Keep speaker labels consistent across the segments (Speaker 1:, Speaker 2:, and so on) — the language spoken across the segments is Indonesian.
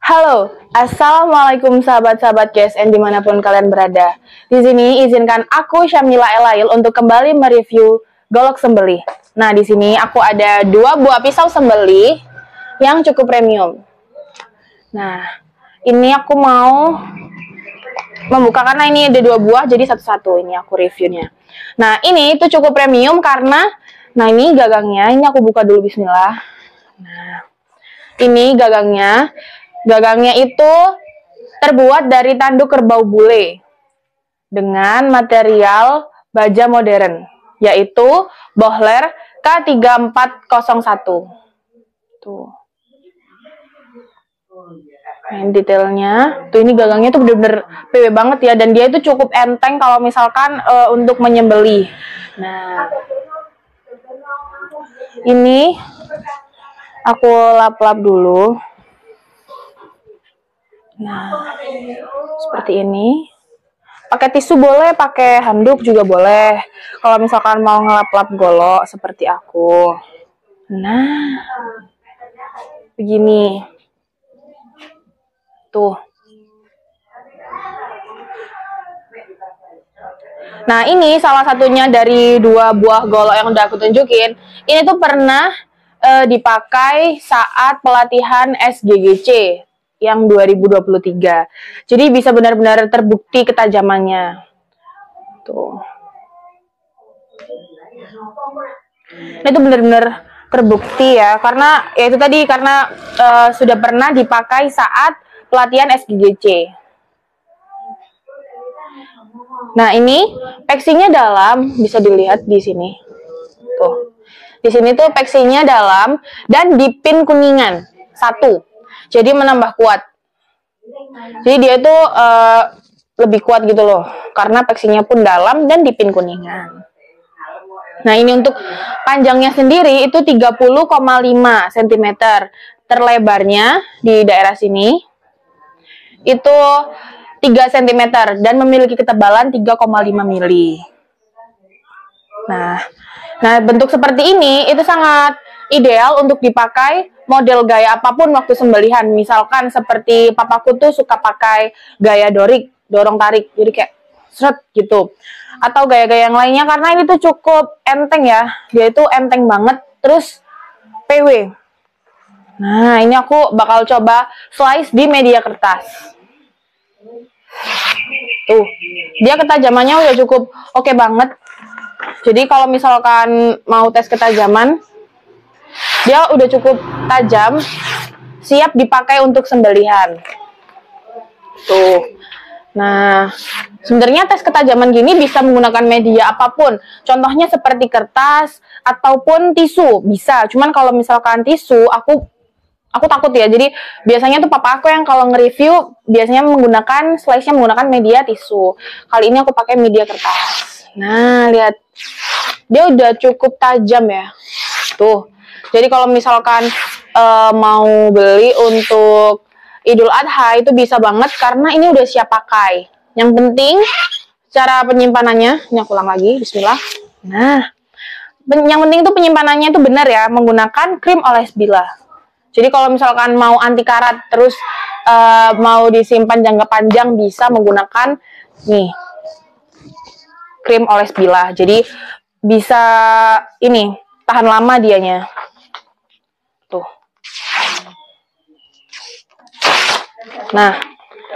Speaker 1: Halo, assalamualaikum sahabat-sahabat KSN dimanapun kalian berada. Di sini izinkan aku Syamila Elail untuk kembali mereview golok sembelih. Nah, di sini aku ada 2 buah pisau sembelih yang cukup premium. Nah, ini aku mau membuka karena ini ada 2 buah, jadi satu-satu ini aku reviewnya. Nah, ini itu cukup premium karena, nah ini gagangnya, ini aku buka dulu, bismillah. Nah, ini gagangnya. Gagangnya itu terbuat dari tanduk kerbau bule dengan material baja modern, yaitu Bohler K3401. Tuh. Nah, detailnya, tuh ini gagangnya tuh bener-bener PW banget ya, dan dia itu cukup enteng kalau misalkan untuk menyembelih. Nah, ini aku lap-lap dulu. Nah, seperti ini. Pakai tisu boleh, pakai handuk juga boleh. Kalau misalkan mau ngelap-lap golok seperti aku. Nah, begini. Tuh. Nah, ini salah satunya dari 2 buah golok yang udah aku tunjukin. Ini tuh pernah dipakai saat pelatihan SGGC yang 2023. Jadi bisa benar-benar terbukti ketajamannya. Tuh. Ini tuh benar-benar terbukti ya, karena ya itu tadi karena sudah pernah dipakai saat pelatihan SGGC. Nah, ini packagingnya dalam, bisa dilihat di sini. Tuh. Di sini tuh packagingnya dalam dan dipin kuningan 1. Jadi menambah kuat. Jadi dia itu lebih kuat gitu loh, karena packagingnya pun dalam dan dipin kuningan. Nah, ini untuk panjangnya sendiri itu 30,5 cm. Terlebarnya di daerah sini itu 3 cm dan memiliki ketebalan 3,5 mili. Nah, bentuk seperti ini itu sangat ideal untuk dipakai model gaya apapun waktu sembelihan. Misalkan seperti papaku tuh suka pakai gaya dorong tarik, jadi kayak seret gitu. Atau gaya-gaya yang lainnya, karena ini tuh cukup enteng ya. Dia itu enteng banget, terus PW. Nah, ini aku bakal coba slice di media kertas. Tuh, dia ketajamannya udah cukup oke banget. Jadi kalau misalkan mau tes ketajaman, dia udah cukup tajam, siap dipakai untuk sembelihan. Tuh. Nah, sebenarnya tes ketajaman gini bisa menggunakan media apapun. Contohnya seperti kertas ataupun tisu, bisa. Cuman kalau misalkan tisu, aku takut ya. Jadi biasanya tuh papa aku yang kalau nge-review biasanya slice-nya menggunakan media tisu. Kali ini aku pakai media kertas. Nah, lihat. Dia udah cukup tajam ya. Tuh. Jadi kalau misalkan mau beli untuk Idul Adha itu bisa banget karena ini udah siap pakai. Yang penting cara penyimpanannya, ini aku ulang lagi, bismillah. Nah, yang penting itu penyimpanannya itu benar ya, menggunakan krim oles bilah. Jadi kalau misalkan mau anti karat terus mau disimpan jangka panjang bisa menggunakan nih krim oles bilah. Jadi bisa ini tahan lama dianya. Tuh. Nah,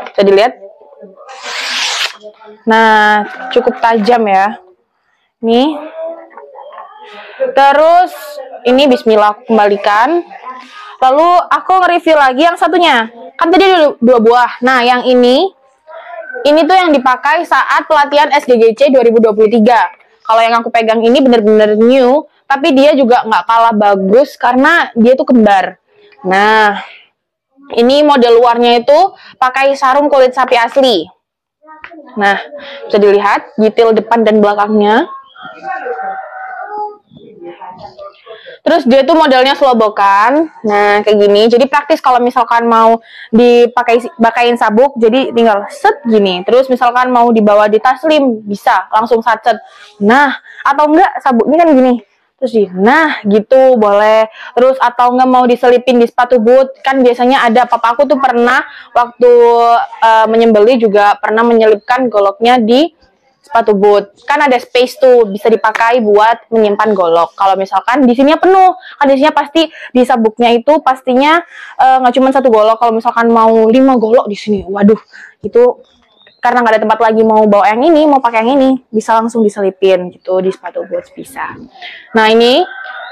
Speaker 1: bisa dilihat. Nah, cukup tajam ya. Nih. Terus ini bismillah aku kembalikan. Lalu aku nge-review lagi yang satunya. Kan tadi ada 2 buah. Nah, yang ini tuh yang dipakai saat pelatihan SGGC 2023. Kalau yang aku pegang ini bener-bener new, tapi dia juga nggak kalah bagus karena dia tuh kembar. Nah, ini model luarnya itu pakai sarung kulit sapi asli. Nah, bisa dilihat detail depan dan belakangnya. Terus dia tuh modelnya selobokan. Nah, kayak gini. Jadi praktis kalau misalkan mau dipakain sabuk, jadi tinggal set gini. Terus misalkan mau dibawa di tas slim, bisa langsung sacet. Nah, atau enggak sabuknya kan gini. terus nah gitu boleh. Terus atau nggak mau diselipin di sepatu boot, kan biasanya ada. Papa aku tuh pernah waktu menyembeli juga pernah menyelipkan goloknya di sepatu boot, kan ada space tuh bisa dipakai buat menyimpan golok. Kalau misalkan di sininya penuh, kan di sininya pasti di sabuknya itu pastinya nggak cuma satu golok. Kalau misalkan mau 5 golok di sini, waduh itu karena nggak ada tempat lagi mau bawa yang ini, mau pakai yang ini, bisa langsung diselipin gitu di sepatu boots bisa. Nah ini,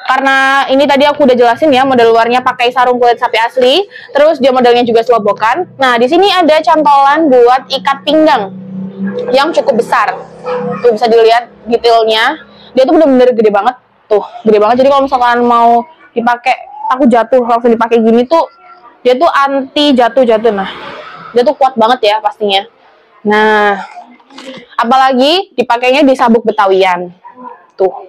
Speaker 1: karena ini tadi aku udah jelasin ya, model luarnya pakai sarung kulit sapi asli, terus dia modelnya juga selobokan. Nah di sini ada cantolan buat ikat pinggang yang cukup besar. Tuh bisa dilihat detailnya, dia tuh bener-bener gede banget, tuh gede banget. Jadi kalau misalkan mau dipakai, aku jatuh langsung dipakai gini tuh, dia tuh anti jatuh-jatuh. Nah, dia tuh kuat banget ya pastinya. Nah, apalagi dipakainya di sabuk Betawian. Tuh.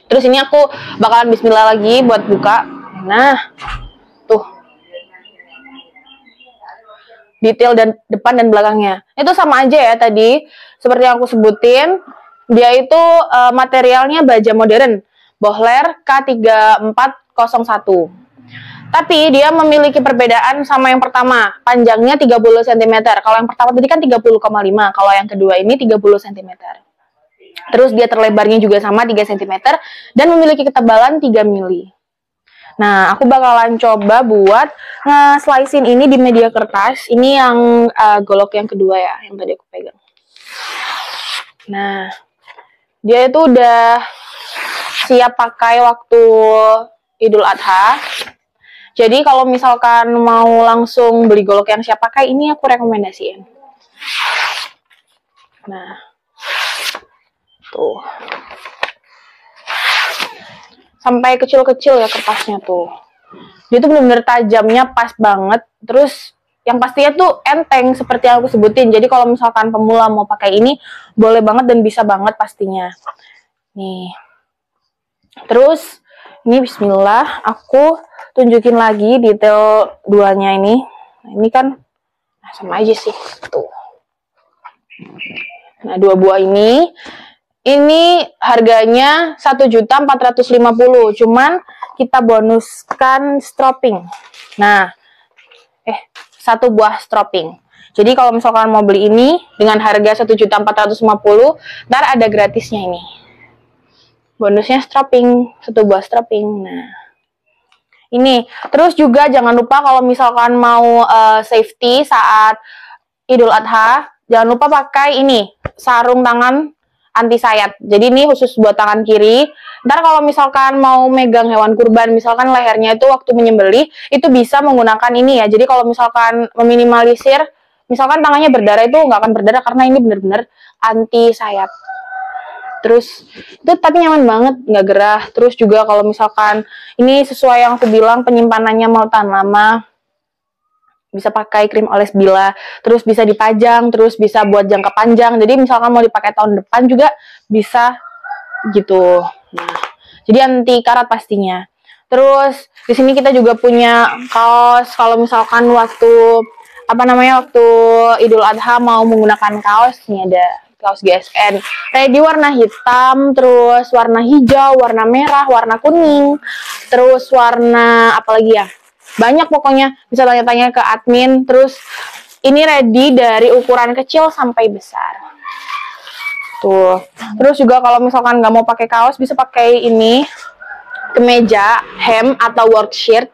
Speaker 1: Terus ini aku bakalan bismillah lagi buat buka. Nah, tuh. Detail dan depan dan belakangnya. Itu sama aja ya tadi. Seperti yang aku sebutin, dia itu materialnya baja modern. Bohler K3401. Tapi dia memiliki perbedaan sama yang pertama, panjangnya 30 cm. Kalau yang pertama tadi kan 30,5, kalau yang kedua ini 30 cm. Terus dia terlebarnya juga sama 3 cm dan memiliki ketebalan 3 mili. Nah, aku bakalan coba buat nge-slicein ini di media kertas. Ini yang golok yang kedua ya, yang tadi aku pegang. Nah, dia itu udah siap pakai waktu Idul Adha. Jadi kalau misalkan mau langsung beli golok yang siap pakai, ini aku rekomendasiin. Nah, tuh. Sampai kecil-kecil ya kertasnya tuh. Dia tuh bener-bener tajamnya pas banget. Terus yang pastinya tuh enteng seperti yang aku sebutin. Jadi kalau misalkan pemula mau pakai ini, boleh banget dan bisa banget pastinya. Nih. Terus, ini bismillah, aku tunjukin lagi detail duanya ini. Nah, ini kan sama aja sih. Tuh. Nah, 2 buah ini harganya 1.450.000. Cuman kita bonuskan stropping. Nah, 1 buah stropping. Jadi kalau misalkan mau beli ini dengan harga 1.450.000, ntar ada gratisnya ini. Bonusnya stropping, 1 buah stropping. Nah, ini. Terus juga jangan lupa kalau misalkan mau safety saat Idul Adha, jangan lupa pakai ini, sarung tangan anti sayat. Jadi ini khusus buat tangan kiri. Ntar kalau misalkan mau megang hewan kurban, misalkan lehernya itu waktu menyembelih, itu bisa menggunakan ini ya. Jadi kalau misalkan meminimalisir, misalkan tangannya berdarah, itu nggak akan berdarah karena ini bener-bener anti sayat. Terus itu tapi nyaman banget, nggak gerah. Terus juga kalau misalkan ini sesuai yang aku bilang, penyimpanannya mau tahan lama, bisa pakai krim oles bila, terus bisa dipajang, terus bisa buat jangka panjang. Jadi misalkan mau dipakai tahun depan juga bisa gitu. Nah, jadi anti karat pastinya. Terus di sini kita juga punya kaos. Kalau misalkan waktu waktu Idul Adha mau menggunakan kaos, nih ada kaos GSN. Ready warna hitam, terus warna hijau, warna merah, warna kuning, terus warna apa lagi ya? Banyak pokoknya, bisa tanya-tanya ke admin. Terus ini ready dari ukuran kecil sampai besar. Tuh. Terus juga kalau misalkan nggak mau pakai kaos, bisa pakai ini kemeja, hem atau work shirt.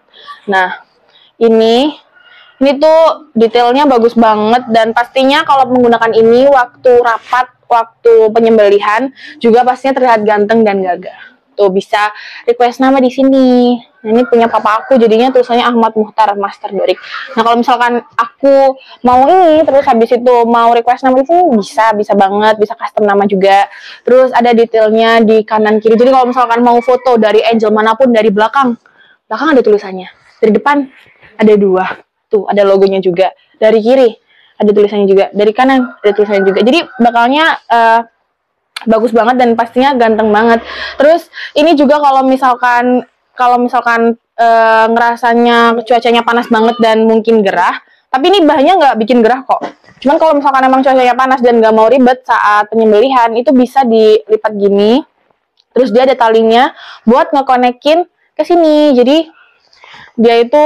Speaker 1: Nah, ini tuh detailnya bagus banget dan pastinya kalau menggunakan ini waktu rapat, waktu penyembelihan juga pastinya terlihat ganteng dan gagah. Tuh bisa request nama di sini. Nah, ini punya papa aku, jadinya tulisannya Ahmad Muhtar Master Dorik. Nah, kalau misalkan aku mau ini terus habis itu mau request nama di sini bisa banget, bisa custom nama juga. Terus ada detailnya di kanan kiri. Jadi kalau misalkan mau foto dari angel manapun dari belakang ada tulisannya. Dari depan ada 2. Tuh, ada logonya juga. Dari kiri ada tulisannya juga. Dari kanan ada tulisannya juga. Jadi bakalnya bagus banget dan pastinya ganteng banget. Terus ini juga kalau misalkan ngerasanya cuacanya panas banget dan mungkin gerah, tapi ini bahannya nggak bikin gerah kok. Cuman kalau misalkan emang cuacanya panas dan nggak mau ribet saat penyembelihan, itu bisa dilipat gini. Terus dia ada talinya buat ngekonekin ke sini. Jadi dia itu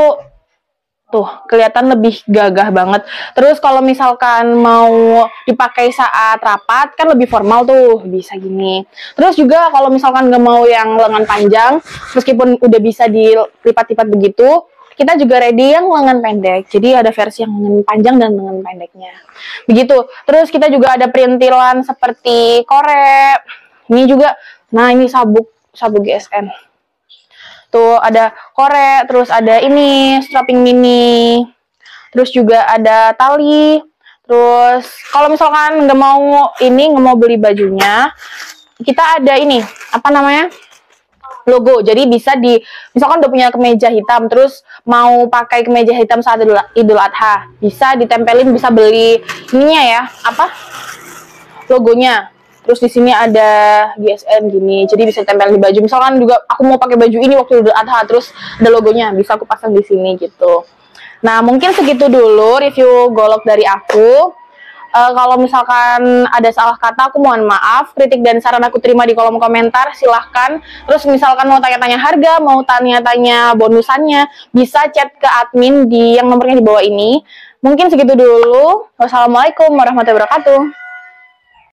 Speaker 1: tuh kelihatan lebih gagah banget. Terus kalau misalkan mau dipakai saat rapat kan lebih formal tuh, bisa gini. Terus juga kalau misalkan nggak mau yang lengan panjang, meskipun udah bisa dilipat-lipat begitu, kita juga ready yang lengan pendek. Jadi ada versi yang lengan panjang dan lengan pendeknya. Begitu. Terus kita juga ada perintilan seperti korek. Ini juga, nah ini sabuk GSN. Tuh ada korek, terus ada ini strapping mini, terus juga ada tali. Terus kalau misalkan nggak mau beli bajunya, kita ada ini apa namanya, logo. Jadi bisa misalkan udah punya kemeja hitam, terus mau pakai kemeja hitam saat Idul Adha, bisa ditempelin, bisa beli ininya ya, apa, logonya. Terus di sini ada GSN gini, jadi bisa tempel di baju. Misalkan juga aku mau pakai baju ini waktu Idul Adha, terus ada logonya, bisa aku pasang di sini gitu. Nah, mungkin segitu dulu review golok dari aku. Kalau misalkan ada salah kata, aku mohon maaf. Kritik dan saran aku terima di kolom komentar, silahkan. Terus misalkan mau tanya-tanya harga, mau tanya-tanya bonusannya, bisa chat ke admin yang nomornya di bawah ini. Mungkin segitu dulu. Wassalamualaikum warahmatullahi wabarakatuh.